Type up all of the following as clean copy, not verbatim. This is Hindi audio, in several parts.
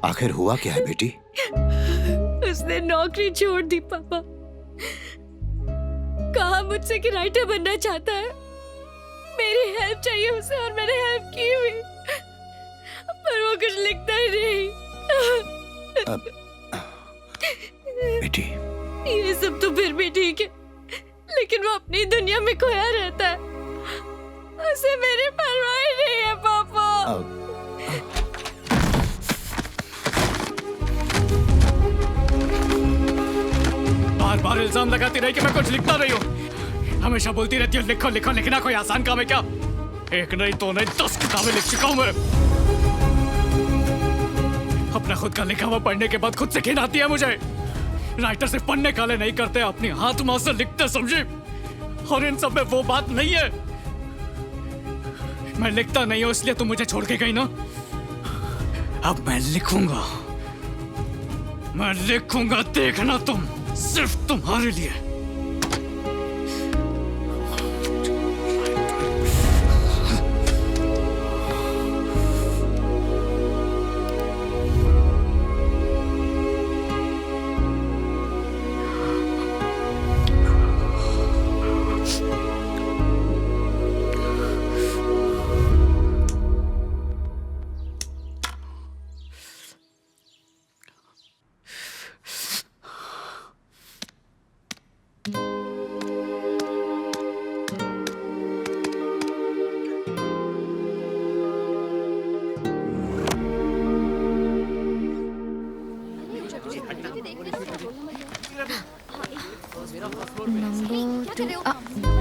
आखिर हुआ क्या है बेटी? उसने नौकरी छोड़ दी पापा। कहा मुझसे कि राइटर बनना चाहता है। मेरी हेल्प चाहिए उसे और मैंने हेल्प की हुई, पर वो कुछ लिखता ही नहीं। बेटी, ये सब तो फिर भी ठीक है, लेकिन वो अपनी दुनिया में खोया रहता है। उसे मेरी परवाह ही नहीं है पापा। बार बार इल्जाम लगाती रही कि मैं कुछ लिखता नहीं हूँ। हमेशा बोलती रहती है लिखो लिखो, लिखना कोई आसान काम है क्या? एक नहीं दो नहीं 10 किताबें लिख चुका हूँ मैं। अपना खुद का लिखा हुआ पढ़ने के बाद खुद से घिन आती है मुझे। राइटर सिर्फ पढ़ने काले नहीं करते, अपनी हाथ माँ से लिखते समझे। और इन सब में वो बात नहीं है। मैं लिखता नहीं हूँ इसलिए तुम मुझे छोड़ के गई ना। अब मैं लिखूंगा, मैं लिखूंगा, देखना तुम, सिर्फ तुम्हारे लिए।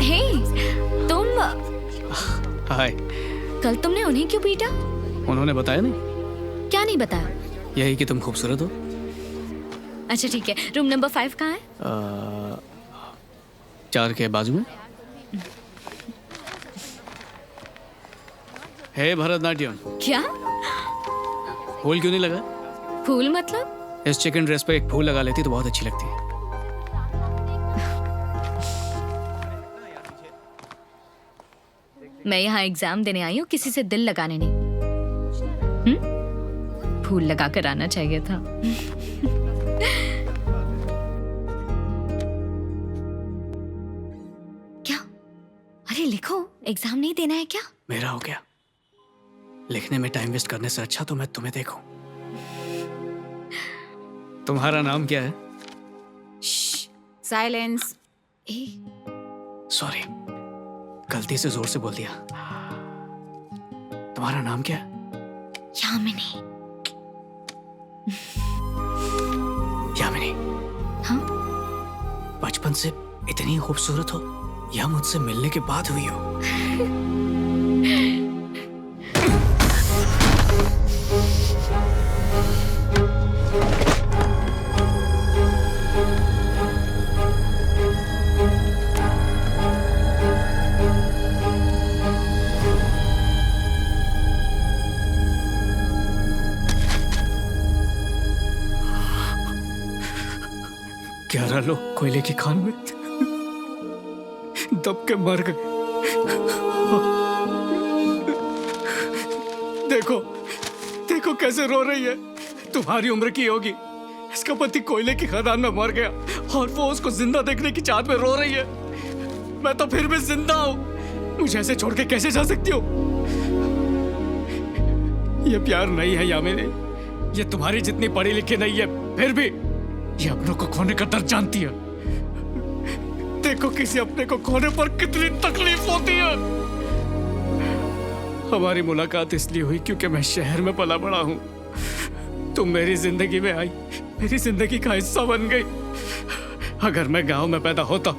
हे, तुम हाय। कल तुमने उन्हें क्यों पीटा? उन्होंने बताया नहीं? क्या नहीं बताया? यही कि तुम खूबसूरत हो। अच्छा ठीक है, रूम नंबर 5 कहाँ है? 4 के बाजू में। हे भरतनाट्यम। क्या? फूल क्यों नहीं लगा? फूल मतलब? इस चिकन ड्रेस पे एक फूल लगा लेती तो बहुत अच्छी लगती। मैं यहाँ एग्जाम देने आई हूँ, किसी से दिल लगाने नहीं। फूल लगा कर आना चाहिए था। क्या? अरे लिखो, एग्जाम नहीं देना है क्या? मेरा हो गया। लिखने में टाइम वेस्ट करने से अच्छा तो मैं तुम्हें देखूं। तुम्हारा नाम क्या है? साइलेंस। सॉरी, गलती से जोर से बोल दिया। तुम्हारा नाम क्या है? यामिनी। यामिनी। हाँ? बचपन से इतनी खूबसूरत हो या मुझसे मिलने के बाद हुई हो? ग्यारह लोग कोयले की खान में दब के मर गए। देखो देखो कैसे रो रही है। तुम्हारी उम्र की होगी। इसका पति कोयले की खदान में मर गया और वो उसको जिंदा देखने की चाहत में रो रही है। मैं तो फिर भी जिंदा हूं। मुझे ऐसे छोड़ के कैसे जा सकती हो? ये प्यार नहीं है यामिनी। ये तुम्हारी जितनी पढ़ी लिखी नहीं है, फिर भी ये अपनों को खोने का दर्द जानती है। देखो किसी अपने को खोने पर कितनी तकलीफ होती है। हमारी मुलाकात इसलिए हुई क्योंकि मैं शहर में पला बड़ा हूं। तुम मेरी जिंदगी में आई, मेरी जिंदगी का हिस्सा बन गई। अगर मैं गांव में पैदा होता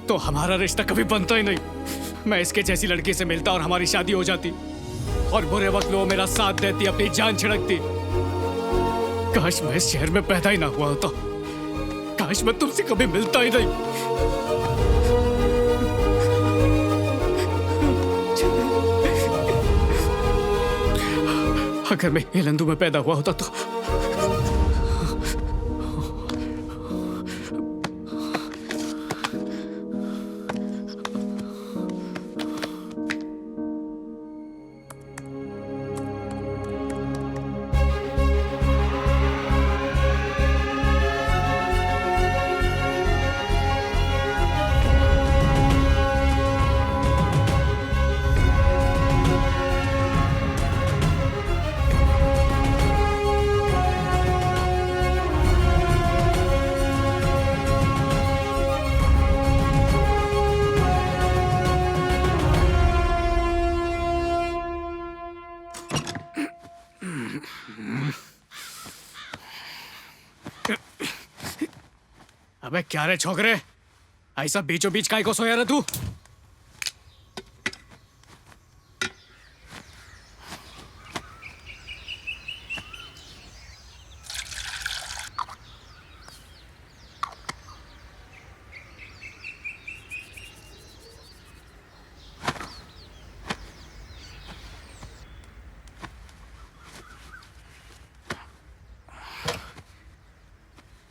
तो हमारा रिश्ता कभी बनता ही नहीं। मैं इसके जैसी लड़की से मिलता और हमारी शादी हो जाती, और बुरे वक्त वो मेरा साथ देती, अपनी जान छिड़कती। काश मैं इस शहर में पैदा ही ना हुआ होता। काश मैं तुमसे कभी मिलता ही नहीं। अगर मैं हेलंदू में पैदा हुआ होता तो अबे क्या रे छोकरे, ऐसा बीचों बीच काय को सोया रे तू?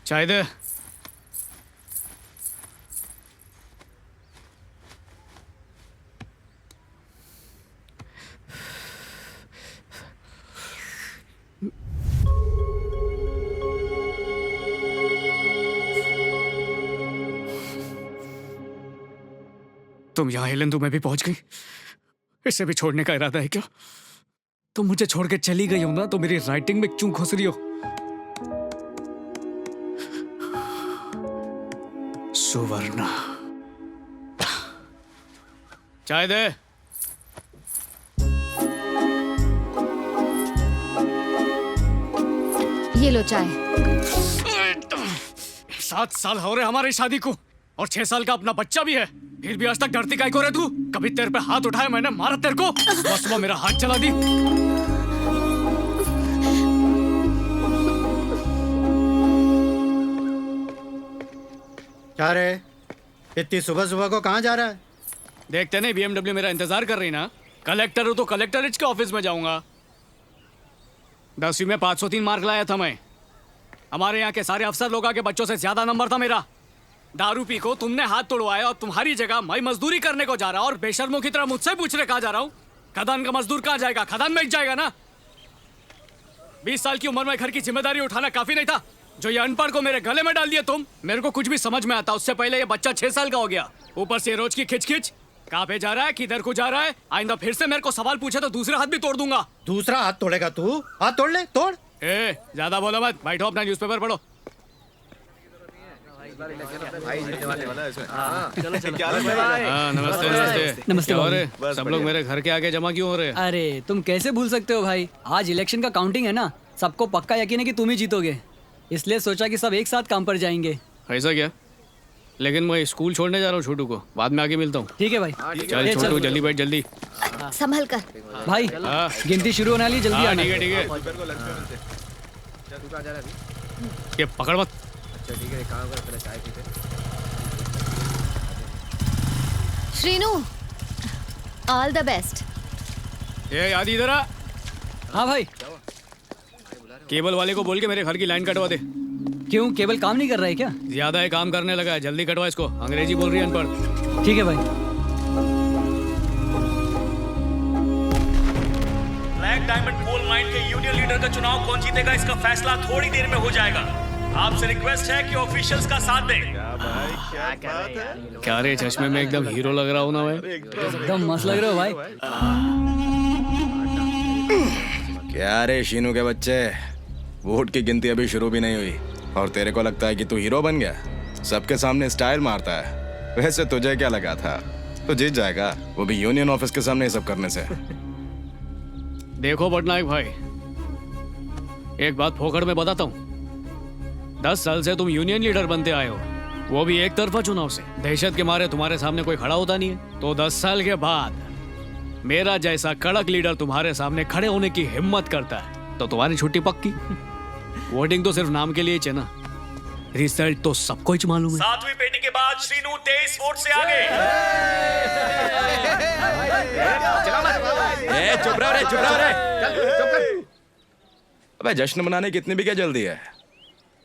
चाय दे। तुम यहाँ हिलेंदु में भी पहुंच गई? इसे भी छोड़ने का इरादा है क्या? तुम मुझे छोड़ के चली गई हो ना, तो मेरी राइटिंग में क्यों घुस रही हो? सुवर्णा, चाय दे। ये लो चाय। 7 साल हो रहे हमारी शादी को और 6 साल का अपना बच्चा भी है, फिर भी आज तक डरती काय को रे तू? कभी तेरे पे हाथ उठाया मैंने, मारा तेरे को? बस वो मेरा हाथ चला दी। क्या रे, इतनी सुबह सुबह को कहाँ जा रहा है? देखते नहीं BMW मेरा इंतजार कर रही ना। कलेक्टर हो तो कलेक्टरेट के ऑफिस में जाऊंगा। 10वीं में 503 मार्क लाया था मैं। हमारे यहाँ के सारे अफसर लोगों के बच्चों से ज्यादा नंबर था मेरा। दारू पी को तुमने हाथ तोड़वाया और तुम्हारी जगह मैं मजदूरी करने को जा रहा और बेशर्मों की तरह मुझसे पूछ रहे कहाँ जा रहा हूँ? खदान का मजदूर कहाँ जाएगा? खदान में जाएगा ना। 20 साल की उम्र में घर की जिम्मेदारी उठाना काफी नहीं था? जो ये अनपढ़ को मेरे गले में डाल दिया तुम। मेरे को कुछ भी समझ में आता, उससे पहले ये बच्चा 6 साल का हो गया। ऊपर से रोज की खिच कहाँ पे जा रहा है, किधर को जा रहा है? आइंदा फिर से मेरे को सवाल पूछे तो दूसरा हाथ भी तोड़ दूंगा। दूसरा हाथ तोड़ेगा तू? हाथ तोड़ ले, तोड़। ए, ज्यादा बोलो मत, बैठो अपना न्यूज़पेपर पढ़ो। नमस्ते नमस्ते नमस्ते क्या हो रहे? सब लोग मेरे घर के आगे जमा क्यों हो रहे हैं? अरे तुम कैसे भूल सकते हो भाई, आज इलेक्शन का काउंटिंग है ना। सबको पक्का यकीन है कि तुम ही जीतोगे, इसलिए सोचा कि सब एक साथ काम पर जाएंगे। ऐसा क्या? लेकिन मैं स्कूल छोड़ने जा रहा हूँ छोटू को, बाद में आगे मिलता हूँ। ठीक है भाई। चल छोटू जल्दी बैठ जल्दी। संभल कर। भाई हाँ। गिनती शुरू होने वाली, जल्दी हाँ, आना। ठीक है। ये पकड़ मत। Srinu, all the best. ये याद इधर आ। हाँ भाई। केबल वाले को बोल के मेरे घर की लाइन कटवा दे। क्यों, केबल काम नहीं कर रहा है क्या? ज्यादा है काम करने लगा है, जल्दी कटवा इसको। अंग्रेजी बोल रही है अनपढ़। ठीक है भाई। ब्लैक डायमंड कोल माइन के यूनियन लीडर का चुनाव कौन जीतेगा, इसका फैसला थोड़ी देर में हो जाएगा। आपसे रिक्वेस्ट है कि ऑफिशियल्स का साथ दें। क्या रे, चश्मे में एकदम हीरो लग रहा हूँ ना मैं? एकदम मस्त लग रहे हो भाई। क्या रे शीनू के बच्चे, वोट की गिनती अभी शुरू भी नहीं हुई और तेरे को लगता है कि तू हीरो बन गया? सबके सामने स्टाइल मारता है। वैसे तुझे क्या लगा था तू जीत जाएगा, वो भी यूनियन ऑफिस के सामने ये सब करने से? देखो पटनायक भाई, एक बात फोकड़ में बताता हूँ। 10 साल से तुम यूनियन लीडर बनते आए हो, वो भी एक तरफा चुनाव से। दहशत के मारे तुम्हारे सामने कोई खड़ा होता नहीं है, तो 10 साल के बाद मेरा जैसा कड़क लीडर तुम्हारे सामने खड़े होने की हिम्मत करता है तो तुम्हारी छुट्टी पक्की। वोटिंग तो सिर्फ नाम के लिए ही है ना, रिजल्ट तो सबको ही मालूम है। 7वीं पेटी के बाद श्रीनू 23 वोट से आगे। चुप रहो रे, चुप रहो रे। अबे जश्न मनाने की इतनी भी क्या जल्दी है?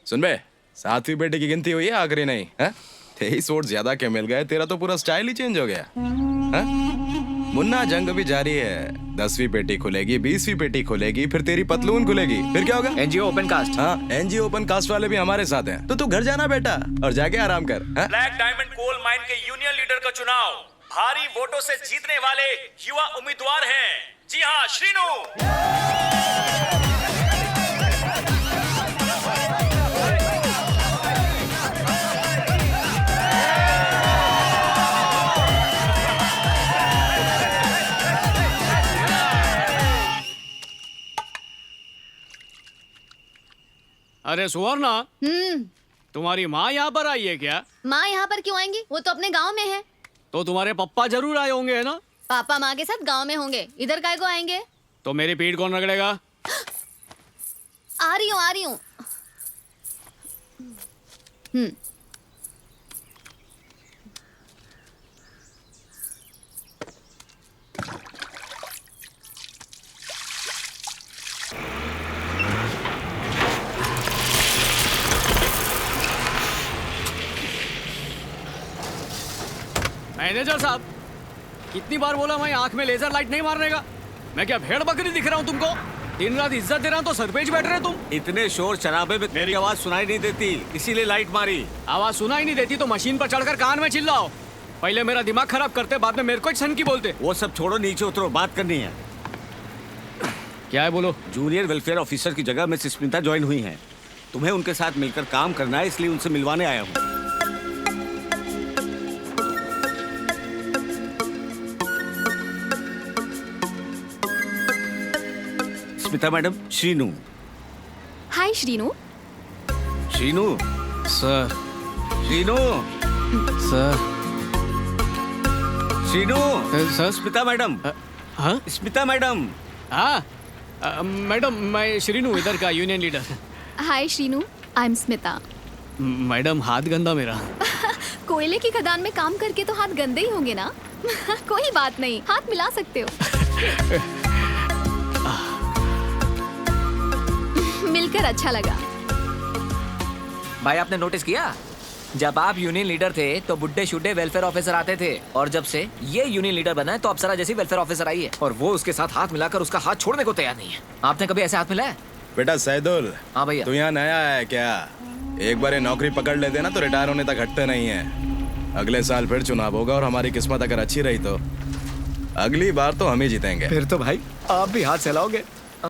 सुन बे, 7वीं पेटी की गिनती हुई है, आखिरी नहीं है? 23 वोट ज्यादा क्या मिल गए? तेरा तो पूरा स्टाइल ही चेंज हो गया है? मुन्ना जंग भी जारी है। 10वीं पेटी खुलेगी, 20वीं पेटी खुलेगी, फिर तेरी पतलून खुलेगी, फिर क्या होगा? NGO open caste. हाँ, एनजीओ ओपन कास्ट वाले भी हमारे साथ हैं, तो तू घर जाना बेटा और जाके आराम कर। हाँ? ब्लैक डायमंड कोल माइन के यूनियन लीडर का चुनाव भारी वोटों से जीतने वाले युवा उम्मीदवार हैं। जी हाँ, श्रीनू। अरे सुवर्णा, तुम्हारी माँ यहाँ पर आई है क्या? माँ यहाँ पर क्यों आएंगी? वो तो अपने गांव में है। तो तुम्हारे पप्पा जरूर आए होंगे, है ना? पापा माँ के साथ गांव में होंगे, इधर काय को आएंगे? तो मेरी पीठ कौन रगड़ेगा? आ रही हूँ। मैनेजर साहब, कितनी बार बोला मैं आंख में लेजर लाइट नहीं मारने का? मैं क्या भेड़ बकरी दिख रहा हूँ तुमको? दिन रात इज्जत दे रहा हूँ तो सर पे ही बैठ रहे तुम। इतने शोर शराबे में मेरी आवाज सुनाई नहीं देती, इसीलिए लाइट मारी। आवाज सुनाई नहीं देती तो मशीन पर चढ़कर कान में चिल्लाओ। पहले मेरा दिमाग खराब करते, बाद में मेरे को सन की बोलते। वो सब छोड़ो, नीचे उतरो, बात करनी है। क्या है बोलो? जूनियर वेलफेयर ऑफिसर की जगह मिस स्मिता ज्वाइन हुई हैं। तुम्हें उनके साथ मिलकर काम करना है, इसलिए उनसे मिलवाने आया हूँ। Smita madam, Srinu. Hi Srinu. Srinu, sir. Srinu, sir. Srinu, sir. Smita madam. हाँ स्मिता मैडम। हाँ मैडम, मैं श्रीनू, इधर का union leader. Hi Srinu, I am Smita. Madam, हाथ गंदा मेरा। कोयले की खदान में काम करके तो हाथ गंदे ही होंगे ना। कोई बात नहीं, हाथ मिला सकते हो। मिलकर अच्छा लगा। भाई, आपने नोटिस किया, जब आप यूनियन लीडर थे तो बुड्ढे शुड्ढे वेलफेयर ऑफिसर आते थे, और जब से ये यूनियन लीडर बना है तो अप्सरा जैसी वेलफेयर ऑफिसर आई है, और वो उसके साथ हाथ मिलाकर उसका हाथ छोड़ने को तैयार नहीं है। आपने कभी ऐसे हाथ मिलाया? बेटा सैदुल, हाँ भैया। तू यहाँ नया है क्या? एक बार ये नौकरी पकड़ लेते ना तो रिटायर होने तक हटते नहीं है। अगले साल फिर चुनाव होगा और हमारी किस्मत अगर अच्छी रही तो अगली बार तो हम ही जीतेंगे। फिर तो भाई आप भी हाथ चलाओगे।